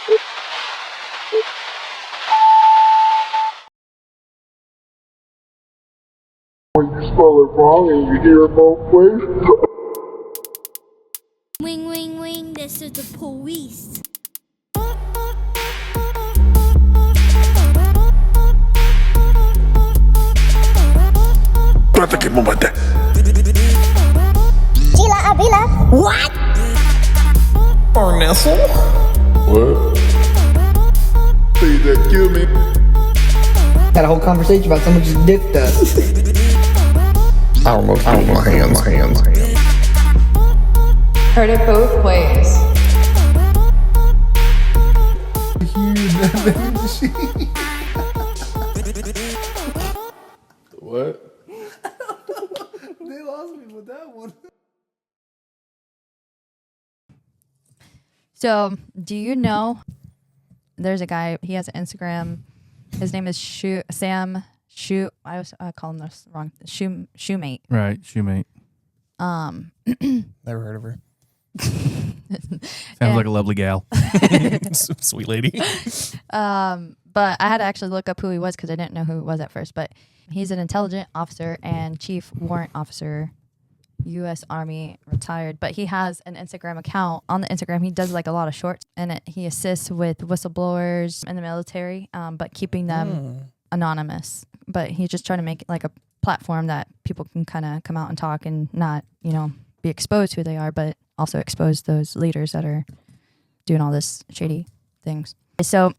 When you spell it wrong and you hear it both ways. Wing, wing, wing, this is the police. Gila Abila. What? Nestle? What? Say that kill me. Had a whole conversation about someone just dipped us. I almost put my hands. Heard it both ways. What? They lost me with that one. So, do you know there's a guy, he has an Instagram. His name is Sam Shoe. I call him this wrong. Shoemate. Right, Shoemate. Never heard of her. Sounds like a lovely gal. Sweet lady. But I had to actually look up who he was because I didn't know who it was at first. But he's an intelligence officer and chief warrant officer, U.S. Army, retired. But he has an Instagram account. On the Instagram, he does like a lot of shorts, and he assists with whistleblowers in the military, but keeping them anonymous. But he's just trying to make it like a platform that people can kind of come out and talk and not, be exposed who they are, but also expose those leaders that are doing all this shady things. So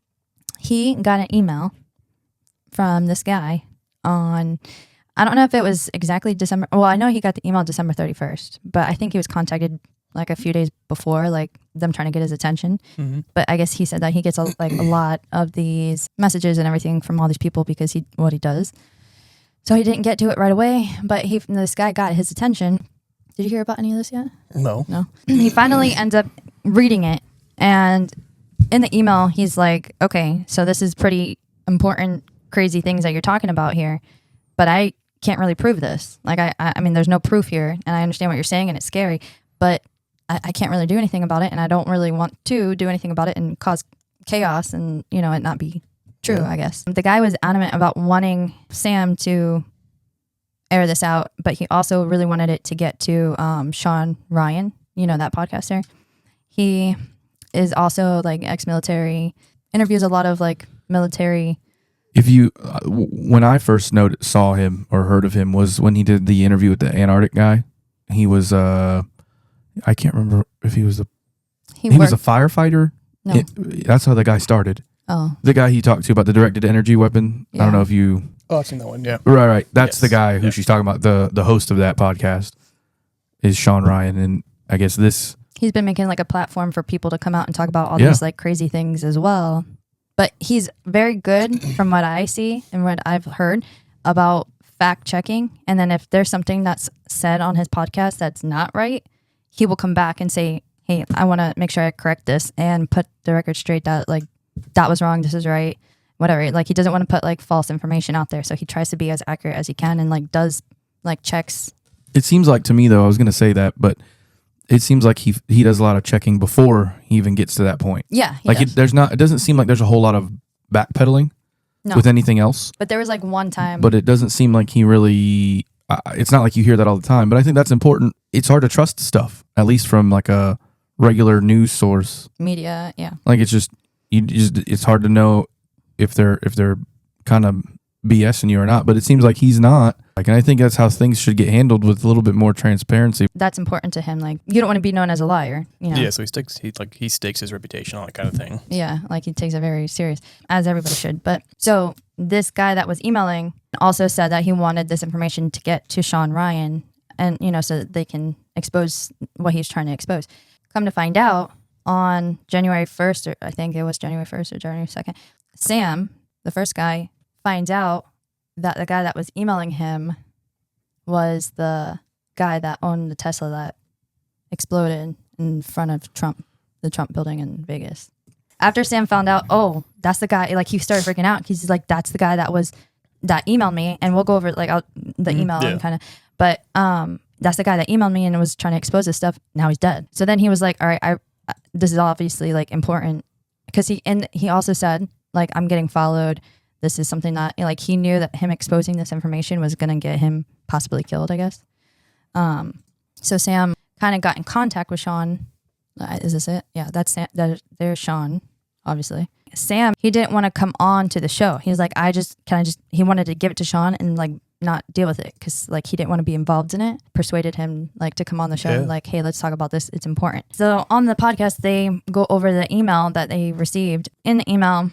he got an email from this guy on, I don't know if it was exactly December. Well, I know he got the email December 31st, but I think he was contacted like a few days before, like them trying to get his attention. Mm-hmm. But I guess he said that he gets a lot of these messages and everything from all these people because what he does. So he didn't get to it right away, but this guy got his attention. Did you hear about any of this yet? No. He finally ends up reading it, and in the email, he's like, okay, so this is pretty important, crazy things that you're talking about here, but I can't really prove this. Like, I mean, there's no proof here, and I understand what you're saying, and it's scary, but I can't really do anything about it, and I don't really want to do anything about it and cause chaos and, it not be true, I guess. The guy was adamant about wanting Sam to air this out, but he also really wanted it to get to Shawn Ryan, that podcaster. He is also like ex-military, interviews a lot of like military. If you, when I first saw him or heard of him was when he did the interview with the Antarctic guy. He was, I can't remember if he was he was a firefighter. No. That's how the guy started. Oh. The guy he talked to about the directed energy weapon. Yeah. I don't know if you. Oh, I've seen that one, yeah. Right. That's the guy who she's talking about. The host of that podcast is Shawn Ryan. And I guess he's been making like a platform for people to come out and talk about all these like crazy things as well. But he's very good from what I see and what I've heard about fact checking. And then if there's something that's said on his podcast that's not right, he will come back and say, hey, I want to make sure I correct this and put the record straight that like that was wrong, this is right. Whatever, like he doesn't want to put like false information out there, so he tries to be as accurate as he can and like does like checks. It seems like to me though, I was going to say that, but it seems like he does a lot of checking before he even gets to that point. Yeah, like it doesn't seem like there's a whole lot of backpedaling with anything else. But there was like one time, but it doesn't seem like he really. It's not like you hear that all the time, but I think that's important. It's hard to trust stuff, at least from like a regular news source, media. Yeah, like it's hard to know if they're kind of BSing you or not, but it seems like he's not. Like, and I think that's how things should get handled, with a little bit more transparency. That's important to him. Like, you don't want to be known as a liar, Yeah, so he stakes his reputation on that kind of thing. Yeah, like he takes it very serious, as everybody should. But so this guy that was emailing also said that he wanted this information to get to Shawn Ryan, and so that they can expose what he's trying to expose. Come to find out, on January 1st, or I think it was January 1st or January 2nd, Sam, the first guy, finds out that the guy that was emailing him was the guy that owned the Tesla that exploded in front of the Trump building in Vegas. After Sam found out, oh, that's the guy, like he started freaking out. He's like, that's the guy that emailed me, and we'll go over like the email and kind of, but that's the guy that emailed me and was trying to expose this stuff. Now he's dead. So then he was like, all right, this is obviously like important because he also said, like, I'm getting followed. This is something that, like, he knew that him exposing this information was going to get him possibly killed, I guess. So Sam kind of got in contact with Shawn. Is this it? Yeah, there's Shawn, obviously. Sam, he didn't want to come on to the show. He was like, he wanted to give it to Shawn and, like, not deal with it because, like, he didn't want to be involved in it. Persuaded him, like, to come on the show and, like, hey, let's talk about this. It's important. So on the podcast, they go over the email that they received. In the email,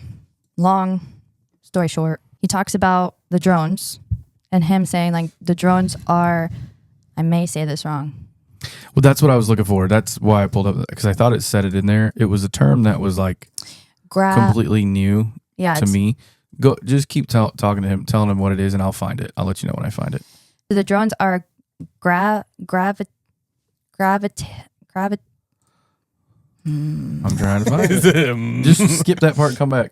long story short, he talks about the drones and him saying, like, the drones are, I may say this wrong. Well, that's what I was looking for. That's why I pulled up, because I thought it said it in there. It was a term that was, like, completely new to me. Go, just keep talking to him, telling him what it is, and I'll find it. I'll let you know when I find it. The drones are I'm trying to find it. Just skip that part and come back.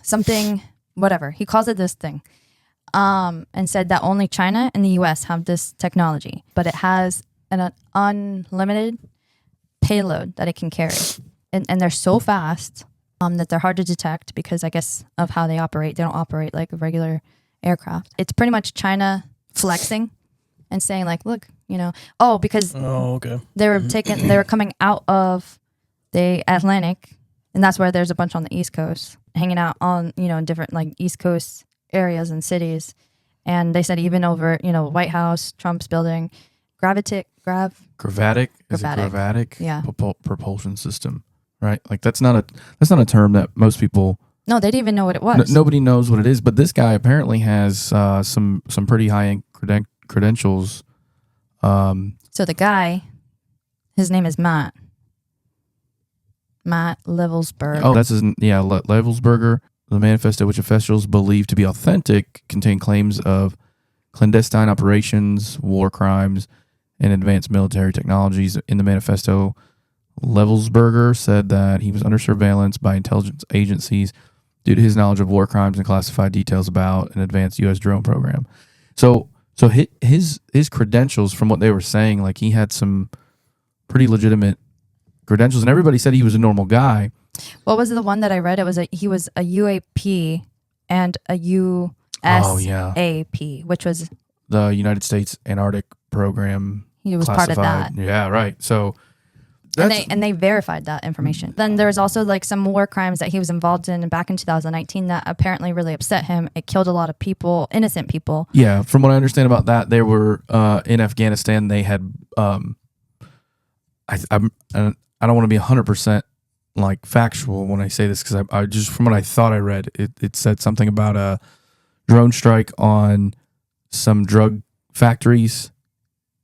Something, whatever. He calls it this thing. And said that only China and the US have this technology, but it has an unlimited payload that it can carry. And they're so fast that they're hard to detect because I guess of how they operate. They don't operate like a regular aircraft. It's pretty much China flexing and saying, like, look, because they were coming out of the Atlantic, and that's where there's a bunch on the East Coast hanging out on, in different, like, East Coast areas and cities. And they said even over, White House, Trump's building, gravitic propulsion system, right? Like, that's not a term that most people. No, they didn't even know what it was. Nobody knows what it is, but this guy apparently has some pretty high-end credentials. So the guy, his name is Matt Levelsberg. Oh, that's his, Levelsberger. The manifesto, which officials believe to be authentic, contained claims of clandestine operations, war crimes, and advanced military technologies. In the manifesto, Levelsberger said that he was under surveillance by intelligence agencies due to his knowledge of war crimes and classified details about an advanced U.S. drone program. So his credentials, from what they were saying, like, he had some pretty legitimate credentials, and everybody said he was a normal guy. What was the one that I read? He was a UAP and a USAP, which was the United States Antarctic Program. He was part of that. Yeah, right. So they verified that information. Then there was also, like, some war crimes that he was involved in back in 2019 that apparently really upset him. It killed a lot of people, innocent people. Yeah, from what I understand about that, they were in Afghanistan. They had I don't want to be 100% like factual when I say this, because I just, from what I thought I read, it said something about a drone strike on some drug factories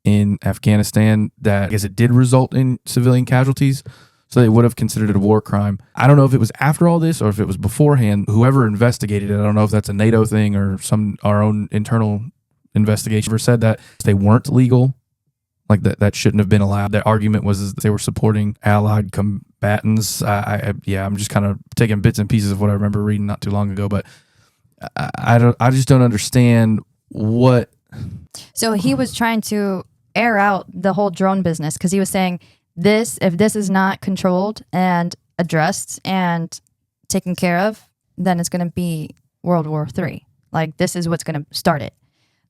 in Afghanistan that, I guess, it did result in civilian casualties, so they would have considered it a war crime. I don't know if it was after all this or if it was beforehand. Whoever investigated it, I don't know if that's a NATO thing or our own internal investigation, said that they weren't legal. Like, that shouldn't have been allowed. Their argument was they were supporting allied combatants. I'm just kind of taking bits and pieces of what I remember reading not too long ago, but I just don't understand what. So he was trying to air out the whole drone business, because he was saying if this is not controlled and addressed and taken care of, then it's going to be World War III. Like, this is what's going to start it.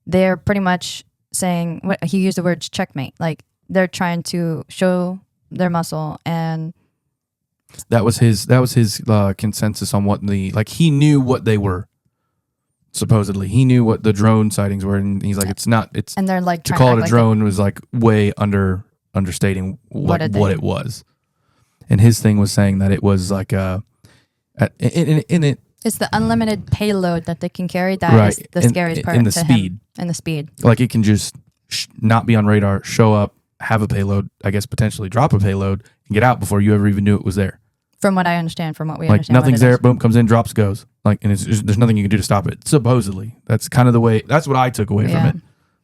They're pretty much saying, he used the words checkmate, like, they're trying to show their muscle, and that was his consensus on what he knew what they were. Supposedly he knew what the drone sightings were, and he's like, and they're like, to call it a drone was like way understating what it was. And his thing was saying that it was like it's the unlimited payload that they can carry. That is the scariest part. And the speed. And the speed. Like, it can just not be on radar, show up, have a payload, I guess potentially drop a payload, and get out before you ever even knew it was there. From what I understand, from what we like, understand. Nothing's there, boom, comes in, drops, goes. Like, and there's nothing you can do to stop it, supposedly. That's kind of the way, that's what I took away from it.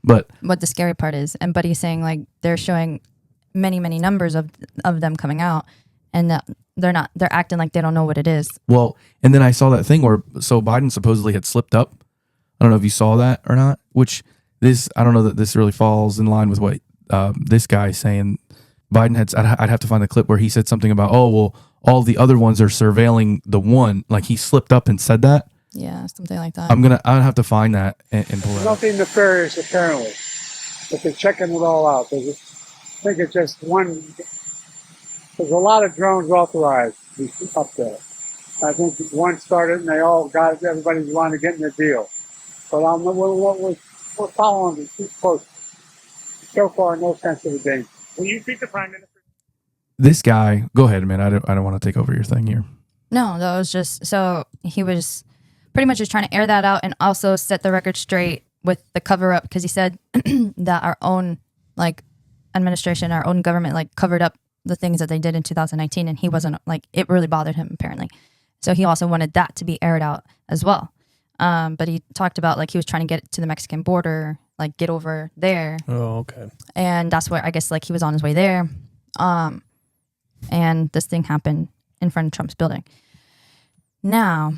But what the scary part is, and Buddy's saying, like, they're showing many, many numbers of them coming out, and they're acting like they don't know what it is. Well, and then I saw that thing where, so Biden supposedly had slipped up. I don't know if you saw that or not, which I don't know that this really falls in line with what this guy is saying. Biden had, I'd have to find the clip where he said something about, oh, well, all the other ones are surveilling the one. Like he slipped up and said that. Yeah, something like that. I'd have to find that and pull it up. Nothing nefarious, apparently. But they're checking it all out. I think it's just one. There's a lot of drones authorized up there. I think one started and they all got it. Everybody's wanting to get in the deal. But we're following it too close. So far, no sense of the danger. Will you speak to Prime Minister? This guy, go ahead, man. I don't want to take over your thing here. No, that was just, so he was pretty much just trying to air that out and also set the record straight with the cover up, because he said that our own administration, our own government covered up the things that they did in 2019, and he wasn't it really bothered him apparently. So he also wanted that to be aired out as well. But he talked about he was trying to get to the Mexican border, get over there. Oh, okay. And that's where I guess he was on his way there. And this thing happened in front of Trump's building. Now,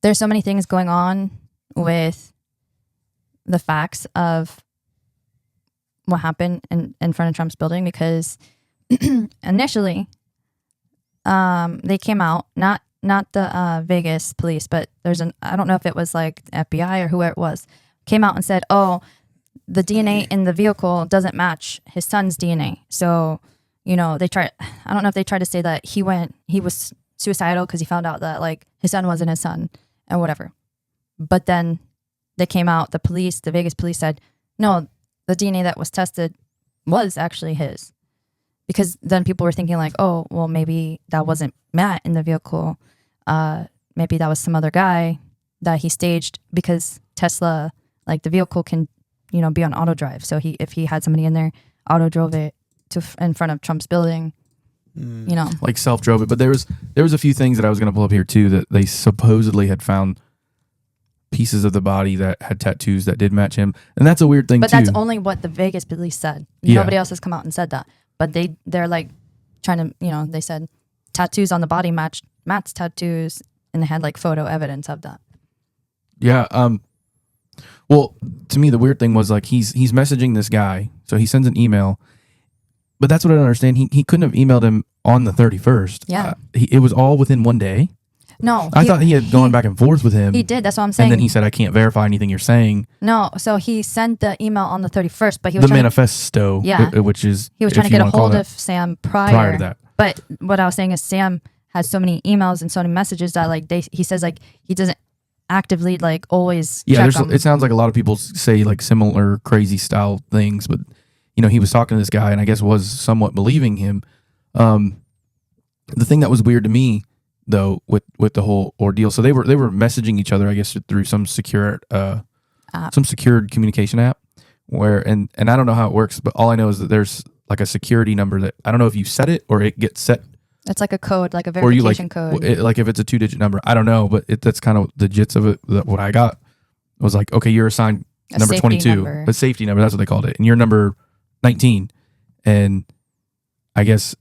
there's so many things going on with the facts of what happened in front of Trump's building, because initially they came out, not the Vegas police, but I don't know if it was FBI or whoever it was, came out and said, oh, the DNA in the vehicle doesn't match his son's DNA. So, I don't know if they tried to say that he was suicidal because he found out that his son wasn't his son and whatever. But then they came out, the Vegas police said, no, the DNA that was tested was actually his. Because then people were thinking oh, well, maybe that wasn't Matt in the vehicle. Maybe that was some other guy that he staged, because Tesla, the vehicle can, be on auto drive. So if he had somebody in there, auto drove it in front of Trump's building, self drove it. But there was a few things that I was going to pull up here too, that they supposedly had found pieces of the body that had tattoos that did match him, and that's a weird thing. But that's only what the Vegas police said. Yeah. Nobody else has come out and said that. But they're trying to, they said tattoos on the body matched Matt's tattoos, and they had photo evidence of that. Yeah. Well, to me, the weird thing was he's messaging this guy, so he sends an email. But that's what I don't understand. He couldn't have emailed him on the 31st. Yeah. It was all within one day. No. I thought he had gone back and forth with him. He did. That's what I'm saying. And then he said, I can't verify anything you're saying. No. So he sent the email on the 31st, but he was the manifesto, which is, he was trying to get a hold of Sam prior to that. But what I was saying is Sam has so many emails and so many messages that he says he doesn't actively always check them. It sounds like a lot of people say similar crazy style things, but he was talking to this guy and I guess was somewhat believing him. The thing that was weird to me though with the whole ordeal, so they were messaging each other, I guess, through some secured communication app where and I don't know how it works, but all I know is that there's a security number that I don't know if you set it or it gets set. It's a code, a verification code. If it's a 2-digit number, I don't know, but that's kind of the gist of it. What I got was okay, you're assigned number 22, a safety number. That's what they called it, and you're number 19, and I guess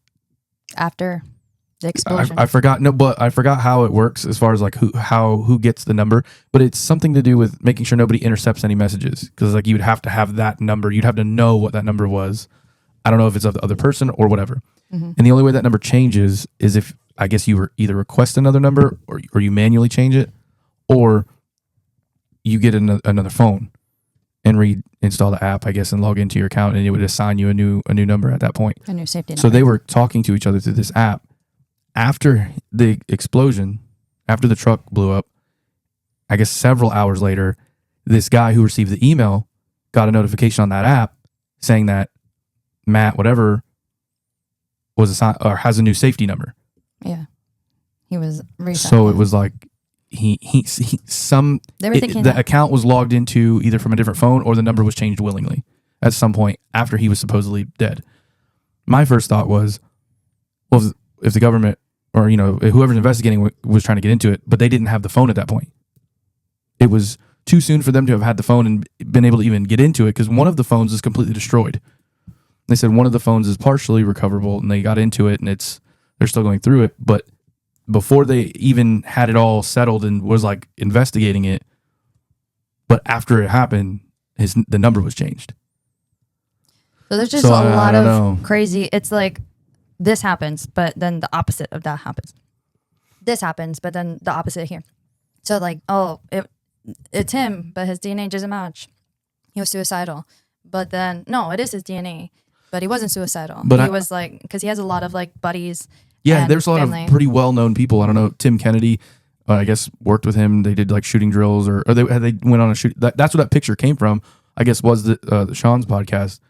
after the explosion, I forgot. No, but I forgot how it works as far as who gets the number. But it's something to do with making sure nobody intercepts any messages, because you would have to have that number. You'd have to know what that number was. I don't know if it's of the other person or whatever. Mm-hmm. And the only way that number changes is if I guess you either request another number or you manually change it, or you get another phone and reinstall the app, I guess, and log into your account, and it would assign you a new number at that point. A new safety number. So they were talking to each other through this app. After the explosion, after the truck blew up, I guess several hours later, this guy who received the email got a notification on that app saying that Matt, whatever, was assigned or has a new safety number. Yeah, he was. So it was the account was logged into either from a different phone or the number was changed willingly at some point after he was supposedly dead. My first thought was, well, if the government or whoever's investigating was trying to get into it, but they didn't have the phone at that point. It was too soon for them to have had the phone and been able to even get into it, because one of the phones is completely destroyed. They said one of the phones is partially recoverable, and they got into it, and they're still going through it. But before they even had it all settled and was investigating it, but after it happened, the number was changed. So there's just So a I lot don't of know. crazy. It's like this happens, but then the opposite of that happens. This happens, but then the opposite here. So like, it's him, but his DNA doesn't match. He was suicidal. But then, no, it is his DNA, but he wasn't suicidal. But he was like, because he has a lot of like buddies. Yeah, and there's a lot family. of pretty well-known people. I don't know. Tim Kennedy, I guess, worked with him. They did like shooting drills, or they went on a shoot. That's where that picture came from. I guess was the Shawn's podcast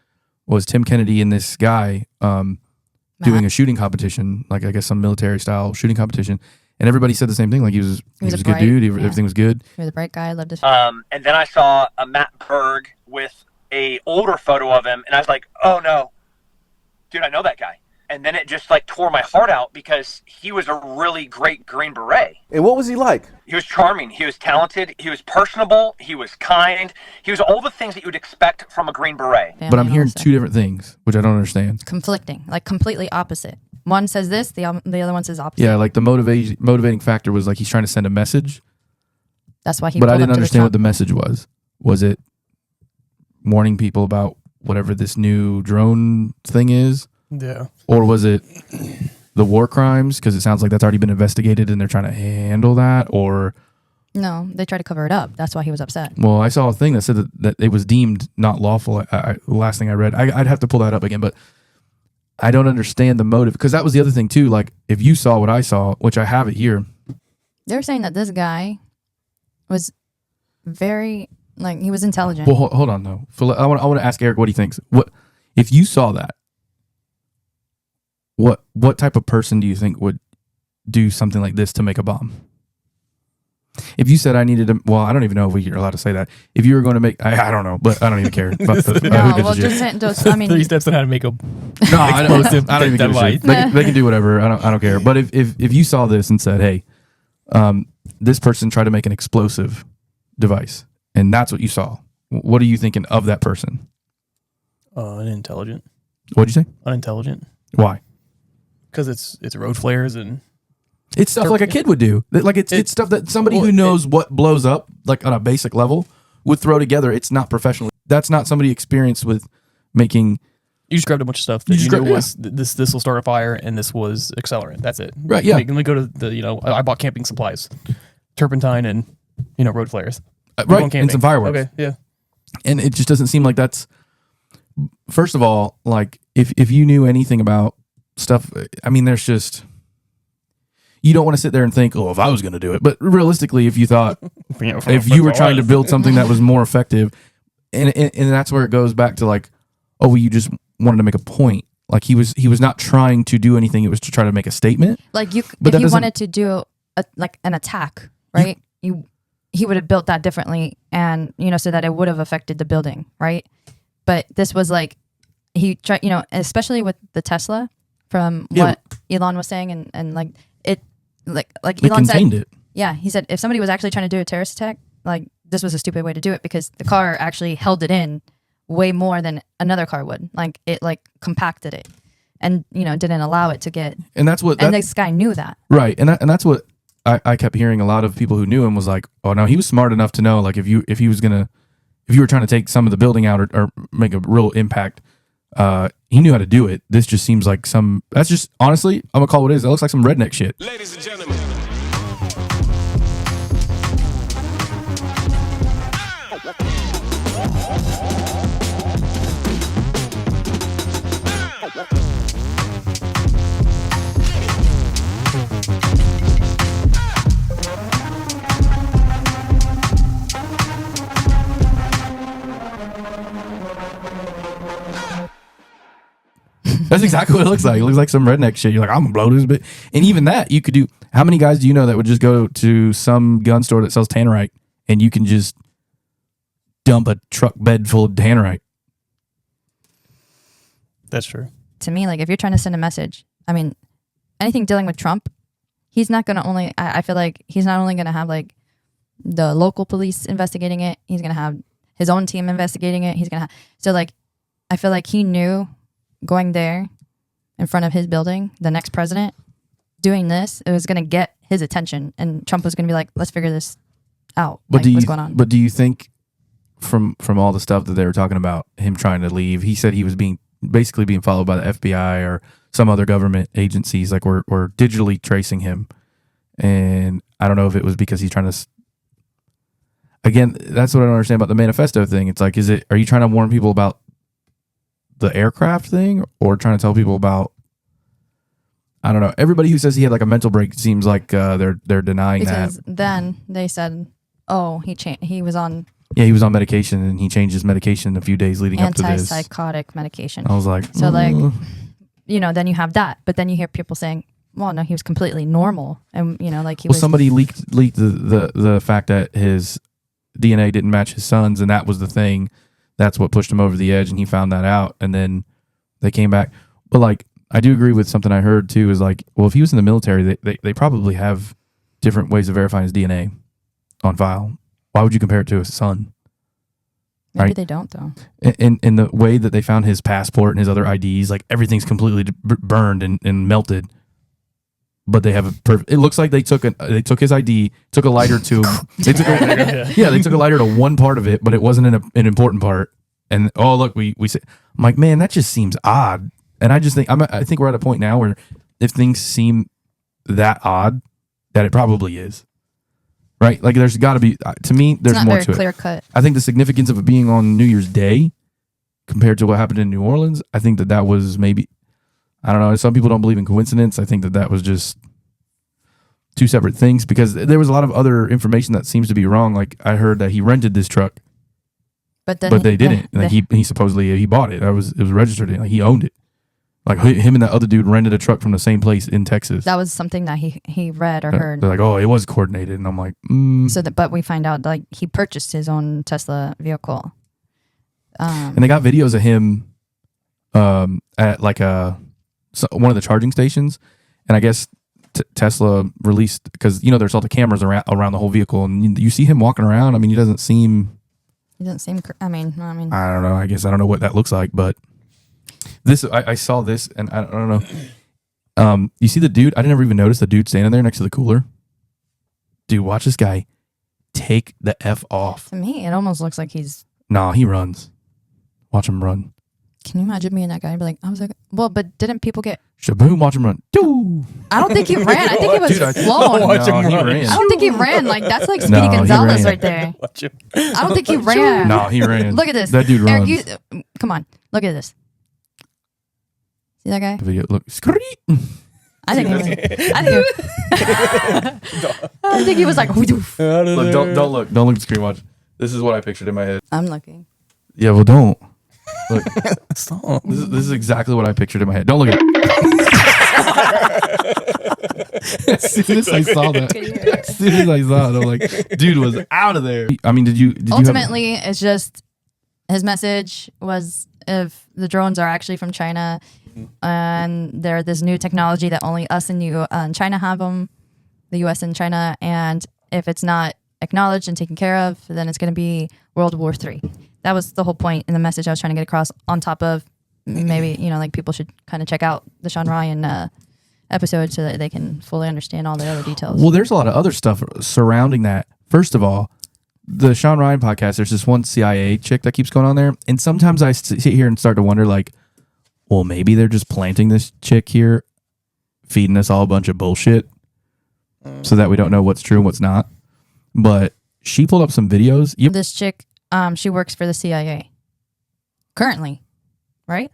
was Tim Kennedy and this guy doing a shooting competition, like I guess some military style shooting competition, and everybody said the same thing. Like he was a good bright, dude. yeah. Everything was good. He was a bright guy. Loved his. And then I saw a Matt Berg with a older photo of him, and I was like, oh no, dude, I know that guy. And then it just like tore my heart out because he was a really great Green Beret. And what was he like? He was charming. He was talented. He was personable. He was kind. He was all the things that you would expect from a Green Beret. family But I'm and hearing all that. two different things, which I don't understand. Conflicting, like completely opposite. One says this, the other one says opposite. Yeah, like the motivating factor was like he's trying to send a message, That's why he. but I pulled didn't up to understand what top. the message was. Was it warning people about whatever this new drone thing is? Yeah. Or was it the war crimes? Because it sounds like that's already been investigated and they're trying to handle that. Or, No, they tried to cover it up. That's why he was upset. well, I saw a thing that said that it was deemed not lawful. The last thing I read, I'd have to pull that up again, but I don't understand the motive. Because that was the other thing too. Like if you saw what I saw, which I have it here. They're saying that this guy was very, like, he was intelligent. Well, hold on though. I want to ask Eric what he thinks. What if you saw that? What type of person do you think would do something like this to make a bomb? If you said I needed to, well, I don't even know if we are allowed to say that. If you were going to make, I don't know, but I don't even care. No, well, just I mean, 3 steps on how to make a No, I don't even give a device. shit. They can do whatever. I don't care. But if you saw this and said, hey, this person tried to make an explosive device, and that's what you saw, what are you thinking of that person? Unintelligent. What'd you say? Unintelligent. Why? Because it's road flares and It's stuff like a kid would do. Like it's stuff that somebody who knows what blows up, like on a basic level, would throw together. It's not professional. That's not somebody experienced with making. you just grabbed a bunch of stuff that you knew was this will start a fire and this was accelerant. That's it. Right. Yeah. Let me go to the I bought camping supplies, turpentine and road flares. Right. And some fireworks. Okay. Yeah. And it just doesn't seem like that's. First of all, like if you knew anything about stuff, I mean, there's just. You don't want to sit there and think, oh, if I was going to do it. But realistically, if you thought, if you were trying to build something that was more effective, and that's where it goes back to like, oh, well, you just wanted to make a point. Like he was not trying to do anything. It was to try to make a statement. like you, But if that you doesn't- wanted to do like an attack, right? He would have built that differently, and so that it would have affected the building, right? But this was like he tried, especially with the Tesla, from what Elon was saying, and like it, like It Elon contained said, it. yeah, he said if somebody was actually trying to do a terrorist attack, like this was a stupid way to do it because the car actually held it in way more than another car would. Like it compacted it, and didn't allow it to get. And that's what. And this guy knew that. Right, and that's what I kept hearing. A lot of people who knew him was like, "Oh no, he was smart enough to know like if you were trying to take some of the building out or make a real impact, he knew how to do it. This just seems like that's just honestly, I'm gonna call it what it is. That looks like some redneck shit." Ladies and gentlemen. That's exactly what it looks like. It looks like some redneck shit. You're like, I'm gonna blow this bit. And even that, you could do. How many guys do you know that would just go to some gun store that sells tannerite and you can just dump a truck bed full of tannerite? That's true. To me, like if you're trying to send a message, I mean, anything dealing with Trump, he's not gonna only. I feel like he's not only gonna have like the local police investigating it. He's gonna have his own team investigating it. He's gonna have so like I feel like he knew going there in front of his building, the next president doing this, it was gonna get his attention, and Trump was gonna be like, "Let's figure this out. But what's going on?" But do you think from all the stuff that they were talking about him trying to leave, he said he was being basically being followed by the FBI or some other government agencies. Like we're digitally tracing him, and I don't know if it was because he's trying to. Again, that's what I don't understand about the manifesto thing. It's like, are you trying to warn people about the aircraft thing, or trying to tell people about? I don't know. Everybody who says he had like a mental break seems like they're denying because that. Then they said, "Oh, he was on." Yeah, he was on medication, and he changed his medication a few days leading up to this. Antipsychotic medication. I was like, so like, then you have that, but then you hear people saying, "Well, no, he was completely normal," and like he was. Somebody leaked the fact that his DNA didn't match his son's, and that was the thing. That's what pushed him over the edge, and he found that out, and then they came back. But like, I do agree with something I heard too. Is like, well, if he was in the military, they probably have different ways of verifying his DNA on file. Why would you compare it to his son? Maybe they don't though. In the way that they found his passport and his other IDs, like everything's completely burned and melted. But they have it looks like they took his ID, took a lighter to him. They took a lighter to one part of it, but it wasn't an important part. And look, we say, I'm like, man, that just seems odd. And I just think I think we're at a point now where if things seem that odd, that it probably is. Right? Like there's got to be, to me, there's more to it. Clear cut. I think the significance of it being on New Year's Day compared to what happened in New Orleans, I think that was maybe, I don't know, some people don't believe in coincidence. I think that was just two separate things because there was a lot of other information that seems to be wrong. Like I heard that he rented this truck, but they didn't. Like he supposedly, he bought it. It was registered. Like he owned it. Like him and that other dude rented a truck from the same place in Texas. That was something that he read or heard. They're like, oh, it was coordinated, and I'm like, but we find out like he purchased his own Tesla vehicle. And they got videos of him, at like one of the charging stations, and I guess Tesla released because there's all the cameras around the whole vehicle, and you see him walking around. I mean, he doesn't seem. I mean. I don't know. I guess I don't know what that looks like, but. This I saw this and I don't know. You see the dude? I never even noticed the dude standing there next to the cooler. Dude, watch this guy take the F off. To me, it almost looks like he's. Nah, he runs. Watch him run. Can you imagine me and that guy? I'd be like, I was like, well, but didn't people get? Shaboom! Watch him run. Dude. I don't think he ran. I think he was flowing. I don't think he ran. Like that's like Speedy Gonzalez right there. I don't think he ran. No, he ran. Look at this. That dude runs. Eric, come on, look at this. See that guy? Look. I think he was like. Look, don't look. Don't look at the screen. Watch. This is what I pictured in my head. I'm looking. Yeah, well, don't. Look. Stop. This is exactly what I pictured in my head. Don't look at it. As soon as I saw it, I'm like, dude was out of there. I mean, did you ultimately, it's just his message was if the drones are actually from China and they're this new technology that only us and China have them, the US and China, and if it's not acknowledged and taken care of, then it's going to be World War III. That was the whole point in the message I was trying to get across, on top of maybe, like people should kind of check out the Shawn Ryan episode so that they can fully understand all the other details. Well, there's a lot of other stuff surrounding that. First of all, the Shawn Ryan podcast, there's this one CIA chick that keeps going on there. And sometimes I sit here and start to wonder, like, well, maybe they're just planting this chick here, feeding us all a bunch of bullshit so that we don't know what's true and what's not. But she pulled up some videos. This chick, she works for the CIA currently, right?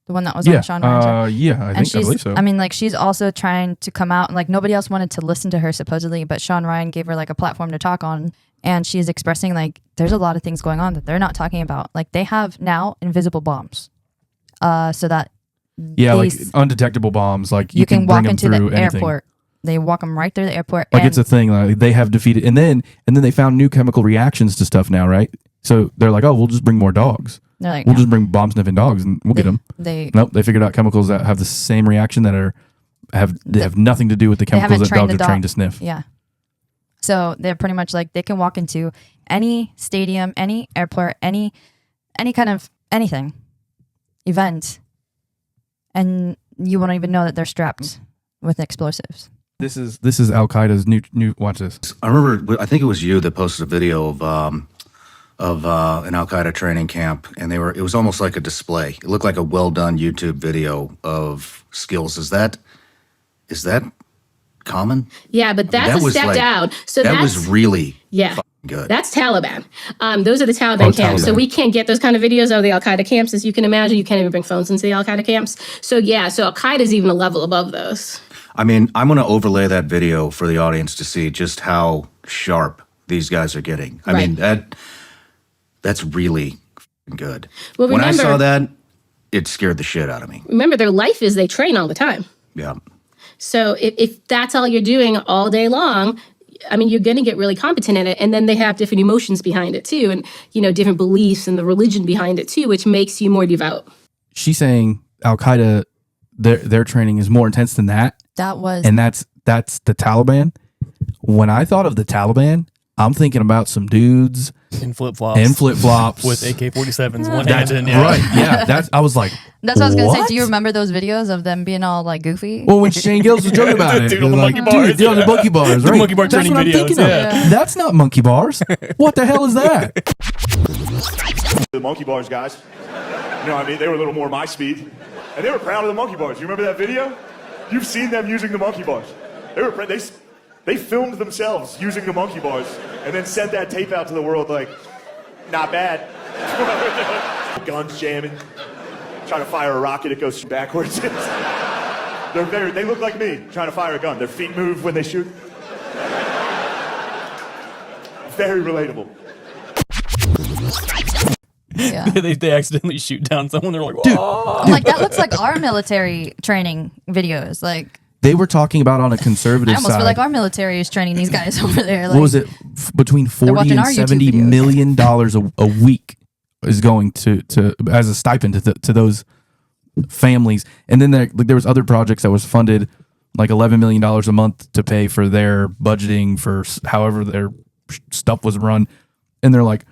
The one that was on Shawn Ryan Show. Yeah, I believe so. I mean, like, she's also trying to come out, and like nobody else wanted to listen to her supposedly, but Shawn Ryan gave her like a platform to talk on, and she's expressing like there's a lot of things going on that they're not talking about. Like they have now invisible bombs, so that like undetectable bombs, like you can walk bring into them through the anything. airport. They walk them right through the airport. Like it's a thing. Like they have defeated, and then they found new chemical reactions to stuff now, right? So they're like, oh, we'll just bring more dogs. They're like, we'll just bring bomb sniffing dogs, and we'll get them. Nope, they figured out chemicals that have the same reaction that have nothing to do with the chemicals that dogs are trained to sniff. Yeah. So they're pretty much like they can walk into any stadium, any airport, any kind of anything event, and you won't even know that they're strapped with explosives. This is Al Qaeda's new. Watch this. I remember. I think it was you that posted a video of of an Al Qaeda training camp, and it was almost like a display. It looked like a well done YouTube video of skills. Is that common? Yeah, but that's a step down. So that was really good. That's Taliban. Those are the Taliban camps. Taliban. So we can't get those kind of videos out of the Al Qaeda camps, as you can imagine. You can't even bring phones into the Al Qaeda camps. So Al Qaeda is even a level above those. I mean, I'm going to overlay that video for the audience to see just how sharp these guys are getting. I mean, that's really good. Well, when I saw that, it scared the shit out of me. Remember, their life is they train all the time. Yeah. So if that's all you're doing all day long, I mean, you're going to get really competent in it. And then they have different emotions behind it too. And, different beliefs and the religion behind it too, which makes you more devout. She's saying Al Qaeda, their training is more intense than that. And that's the Taliban. When I thought of the Taliban, I'm thinking about some dudes in flip flops with AK-47s, one handed. Right? Yeah, I was like, that's what I was gonna say. Do you remember those videos of them being all like goofy? Well, when Shane Gillis was joking about it, dude, on the monkey bars, on the monkey bars, right? The monkey bar training videos. That's not monkey bars. What the hell is that? The monkey bars, guys. You know what I mean? They were a little more my speed, and they were proud of the monkey bars. You remember that video? You've seen them using the monkey bars. They filmed themselves using the monkey bars and then sent that tape out to the world like, not bad. Guns jamming, trying to fire a rocket, it goes backwards. They look like me trying to fire a gun. Their feet move when they shoot. Very relatable. Yeah. they accidentally shoot down someone. They're like, whoa. Dude. I'm like, that looks like our military training videos. Like, they were talking about on a conservative I almost side. feel like our military is training these guys over there. Like, what was it? Between $40 and $70 million a week is going to as a stipend to those families. And then there was other projects that was funded like $11 million a month to pay for their budgeting for however their stuff was run. And they're like,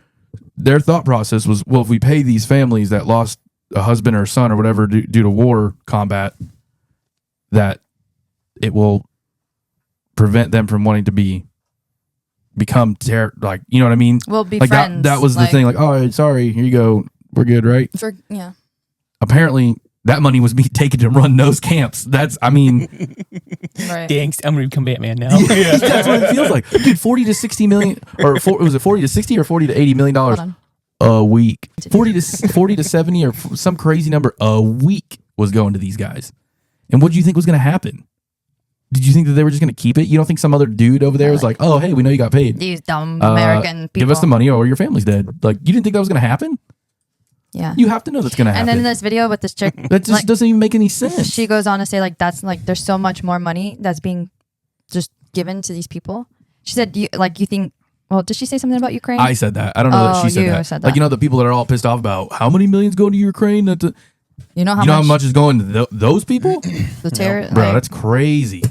their thought process was, well, if we pay these families that lost a husband or a son or whatever due to war combat, that it will prevent them from wanting to become like, you know what I mean? We'll be like friends. That was the thing. Like, oh, sorry, here you go, we're good, right? Yeah. Apparently, that money was being taken to run those camps. Right. Thanks, I'm gonna become Batman now. Yeah, that's what it feels like, dude. 40 to 60 million, was it 40 to 60 or 40 to 80 million dollars a week? 40 to 70 or some crazy number a week was going to these guys. And what do you think was going to happen? Did you think that they were just going to keep it? You don't think some other dude over there was like, oh, hey, we know you got paid. These dumb American people. Give us the money or your family's dead. Like, you didn't think that was going to happen? Yeah. You have to know that's going to happen. And then in this video with this chick. That just doesn't even make any sense. She goes on to say, like, that's like, there's so much more money that's being just given to these people. She said, you think, well, did she say something about Ukraine? I said that. I don't know that she said that. Like, the people that are all pissed off about how many millions go to Ukraine. You know how much is going to those people? The terror, bro, that's crazy.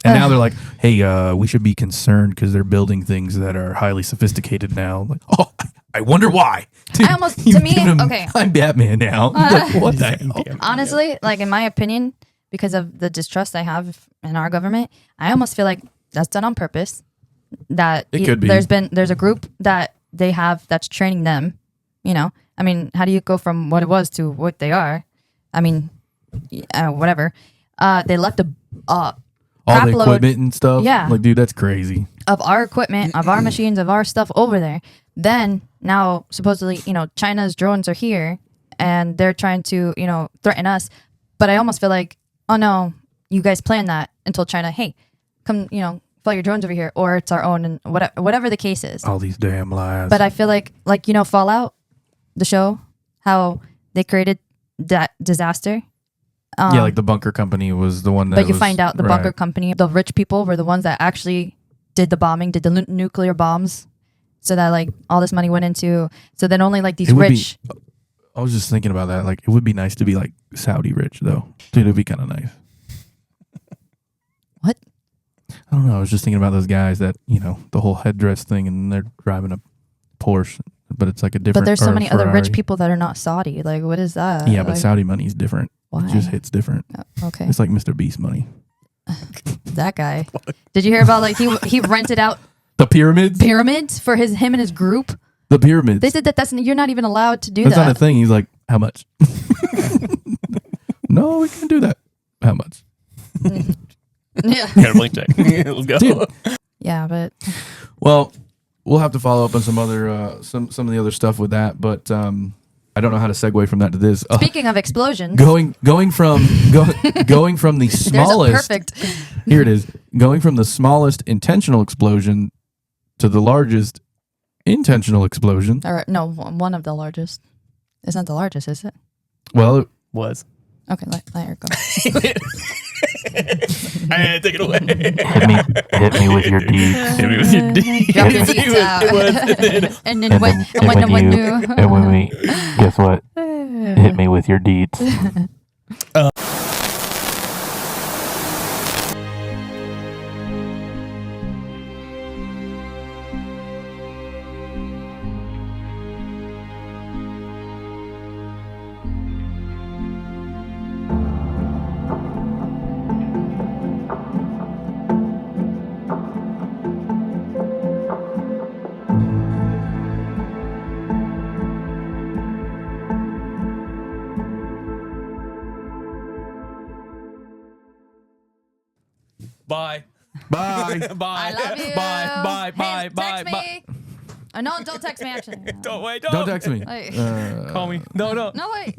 And now they're like, hey, we should be concerned because they're building things that are highly sophisticated now. Like, oh, I wonder why. Dude, okay. I'm Batman now. Like, what the hell? Honestly, like, in my opinion, because of the distrust I have in our government, I almost feel like that's done on purpose. That it could be. There's a group that they have that's training them. I mean, how do you go from what it was to what they are? I mean, whatever. They left all the equipment and stuff. Yeah. Like, dude, that's crazy. Of our equipment, of our machines, of our stuff over there. Then now, supposedly, China's drones are here and they're trying to, threaten us. But I almost feel like, oh no, you guys planned that until China, hey, come, fly your drones over here, or it's our own, and whatever the case is. All these damn lies. But I feel like Fallout, the show, how they created that disaster. Yeah, like the bunker company was the one that. But you find out the bunker company, the rich people were the ones that actually did the bombing, did the nuclear bombs, so that like all this money went into. So then only like these rich. I was just thinking about that. Like, it would be nice to be like Saudi rich, though. Dude, it'd be kind of nice. What? I don't know. I was just thinking about those guys that the whole headdress thing, and they're driving a Porsche, but it's like a different. But there's so many Ferrari. other rich people that are not Saudi. Like, what is that? Yeah, but Saudi money is different. Why? It just hits different. Okay. It's like Mr. Beast money. That guy. Did you hear about like he rented out the pyramids for him and his group The pyramids. They said that you're not even allowed to do that's that. not a thing. He's like, how much? No, we can't do that. How much? Yeah. Got a blank check. Let's go. Dude. Yeah, but Well, we'll have to follow up on some other some of the other stuff with that, but I don't know how to segue from that to this. speaking of explosions, Going from the smallest. There's a perfect. Here it is. Going from the smallest intentional explosion to the largest intentional explosion. Or no, one of the largest. It's not the largest, is it? Well, it was. Okay, let her go. Take it away. Hit me with your deeds. Hit me with your deeds. Drop your deeds out. And then when we guess what? Hit me with your deeds. Bye. Bye. Bye. I love you. Bye. Hey, Bye. text me. No, don't text me. Actually, Don't Don't text me. Wait. Call me. No. No, wait.